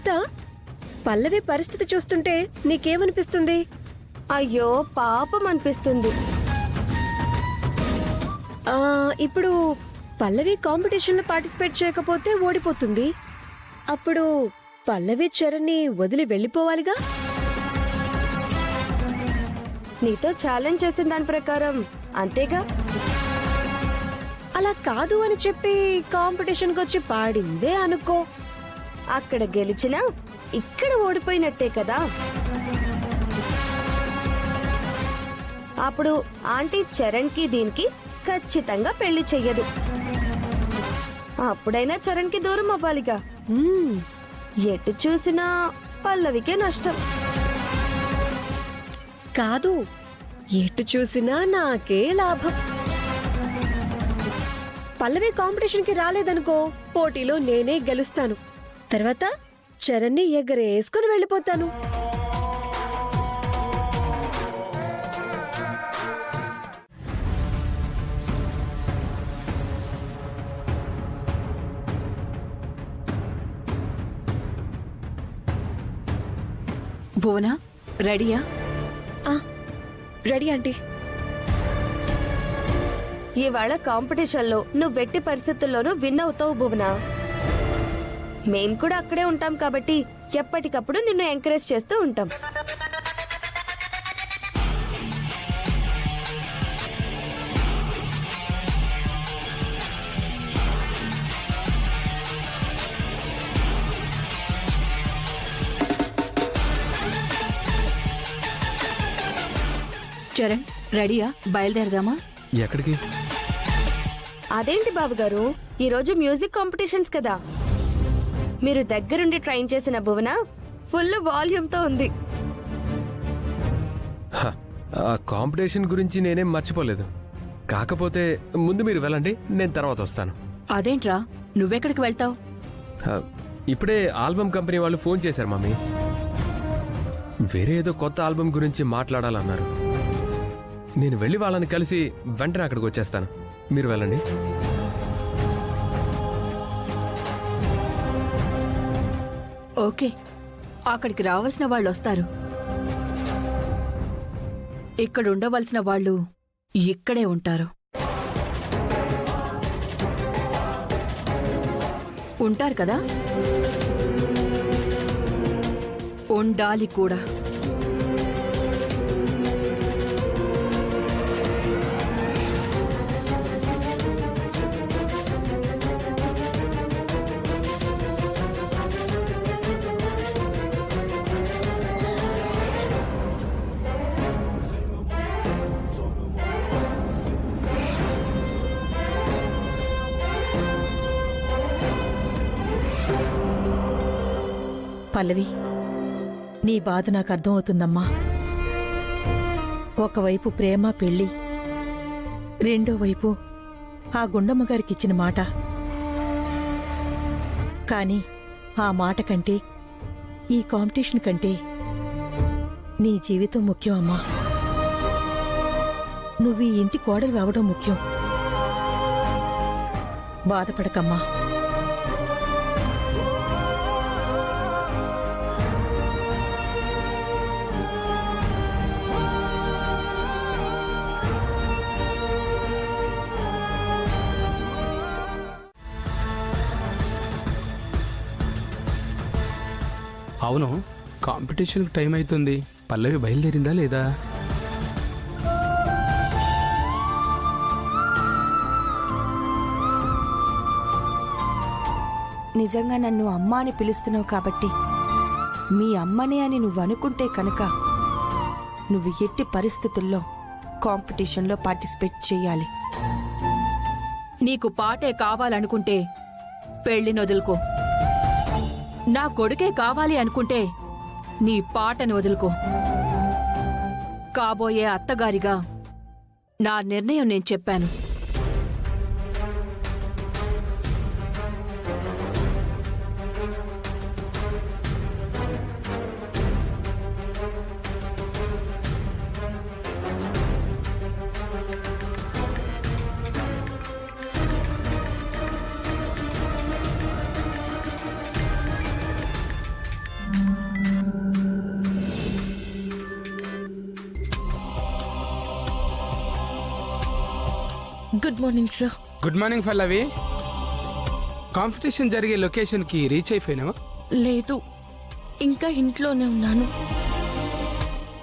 గీత, పల్లవి పరిస్థితి చూస్తుంటే నీకేమనిపిస్తుంది? అయ్యో పాపం అనిపిస్తుంది. ఇప్పుడు పల్లవి కాంపిటీషన్ లో పార్టిసిపేట్ చేయకపోతే ఓడిపోతుంది. అప్పుడు పల్లవి చరణ్ని వదిలి వెళ్ళిపోవాలిగా. నీతో ఛాలెంజ్ చేసిన దాని ప్రకారం అంతేగా. అలా కాదు అని చెప్పి కాంపిటీషన్ కి వచ్చి పాడిందే అనుకో, అక్కడ గెలిచినా ఇక్కడ ఓడిపోయినట్టే కదా. అప్పుడు ఆంటీ చరణ్ కి దీనికి ఖచ్చితంగా పెళ్లి చెయ్యదు. అప్పుడైనా చరణ్ కి దూరం అవ్వాలిగా. ఎటు చూసినా పల్లవికే నష్టం. కాదు, ఎటు చూసినా నాకే లాభం. పల్లవి కాంపిటీషన్ కి రాలేదనుకో, పోటీలో నేనే గెలుస్తాను. తర్వాత చరణ్ని ఎగరేసుకుని వెళ్ళిపోతాను. భువనా, రెడీయా? Ready aunty. ఇవాళ కాంపిటీషన్ లో నువ్వు వెట్టి పరిస్థితుల్లోనూ విన్ అవుతావు భువనా. మేం కూడా అక్కడే ఉంటాం కాబట్టి ఎప్పటికప్పుడు నిన్ను ఎంకరేజ్ చేస్తూ ఉంటాం. చరణ్, రెడీయా? బయలుదేరదామా? ఎక్కడికి? అదేంటి బాబుగారు, ఈ రోజు మ్యూజిక్ కాంపిటీషన్స్ కదా. మీరు దగ్గరుండి ట్రైన్ చేసిన భువన ఫుల్ వాల్యూమ్ తో ఉంది. ఆ కాంపిటీషన్ గురించి నేనేం మర్చిపోలేదు. కాకపోతే ముందు మీరు వెళ్ళండి, నేను తర్వాత వస్తాను. అదేంట్రా, నువ్వెక్కడికి వెళ్తావు? ఇప్పుడే ఆల్బమ్ కంపెనీ వాళ్ళు ఫోన్ చేశారు మమ్మీ. వేరే ఏదో కొత్త ఆల్బమ్ గురించి మాట్లాడాలన్నారు. నేను వెళ్ళి వాళ్ళని కలిసి వెంటనే అక్కడికి వచ్చేస్తాను. మీరు వెళ్ళండి. ఓకే, అక్కడికి రావాల్సిన వాళ్ళు వస్తారు. ఇక్కడ ఉండవలసిన వాళ్ళు ఇక్కడే ఉంటారు. ఉంటారు కదా? ఉండాలి కూడా. పల్లవి, నీ బాధ నాకు అర్థమవుతుందమ్మా. ఒకవైపు ప్రేమ పెళ్లి, రెండో వైపు ఆ గుండమ్మ గారికిచ్చిన మాట. కాని ఆ మాట కంటే, ఈ కాంపిటీషన్ కంటే నీ జీవితం ముఖ్యం అమ్మా. నువ్వు ఈ ఇంటి కోడలు అవడం ముఖ్యం. బాధపడకమ్మా. అవును, కాంపిటీషన్కి టైం అవుతుంది. పల్లవి బయలుదేరిందా లేదా? నిజంగా నన్ను అమ్మ అని పిలుస్తున్నావు కాబట్టి, మీ అమ్మనే అని నువ్వు అనుకుంటే కనుక నువ్వు ఎట్టి పరిస్థితుల్లో కాంపిటీషన్లో పార్టిసిపేట్ చేయాలి. నీకు పాటే కావాలనుకుంటే పెళ్లిని వదులుకో. నా కొడుకే కావాలి అనుకుంటే నీ పాటను వదులుకో. కాబోయే అత్తగారిగా నా నిర్ణయం నేను చెప్పాను. Good morning sir. Good morning Pallavi. Competition జరిగే లొకేషన్ కి రీచ్ అయిపోయినావా? లేదు, ఇంకా ఇంట్లోనే ఉన్నాను.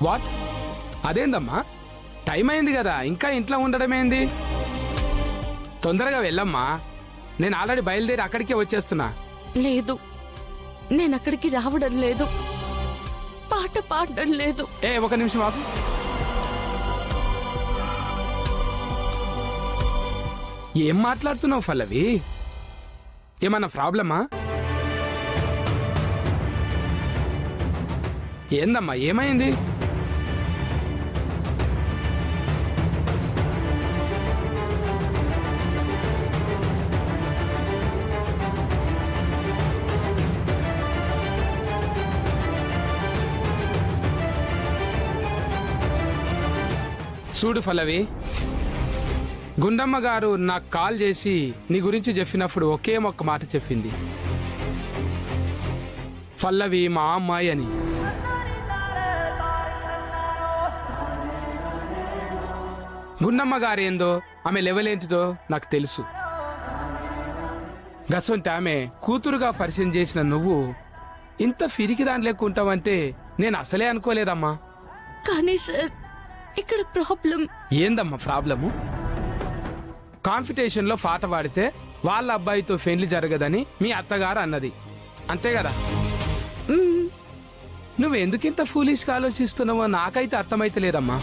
వాట్? అదేందమ్మా, టైం అయింది కదా, ఇంకా ఇంట్లో ఉండడమేంది? తొందరగా వెళ్ళమ్మా, నేను ఆల్రెడీ బయలుదేరి అక్కడికే వచ్చేస్తున్నా. లేదు, నేను అక్కడికి రావడం లేదు, పాట పాడడం లేదు. ఒక నిమిషం ఆపు. ఏం మాట్లాడుతున్నావు పల్లవి? ఏమన్నా ప్రాబ్లమా? ఏందమ్మా, ఏమైంది? చూడు పల్లవి, గుండమ్మ గారు నాకు కాల్ చేసి నీ గురించి చెప్పినప్పుడు ఒకే ఒక్క మాట చెప్పింది, పల్లవి మా అమ్మాయి అని. గుండమ్మ గారు ఏందో, ఆమె లెవెల్ ఏంటిదో నాకు తెలుసు. గసొంటి ఆమె కూతురుగా పరిచయం చేసిన నువ్వు ఇంత ఫిరికి దాని లెక్కుంటావంటే నేను అసలే అనుకోలేదమ్మా. కానీ సార్, ఇక్కడ ప్రాబ్లం. ఏందమ్మా ప్రాబ్లము? కాంపిటీషన్ లో పాట పాడితే వాళ్ళ అబ్బాయితో పెళ్లి జరగదని మీ అత్తగారు అన్నది, అంతే కదా? నువ్వెందుకింత ఫూలిష్గా ఆలోచిస్తున్నావో నాకైతే అర్థమైతలేదమ్మా.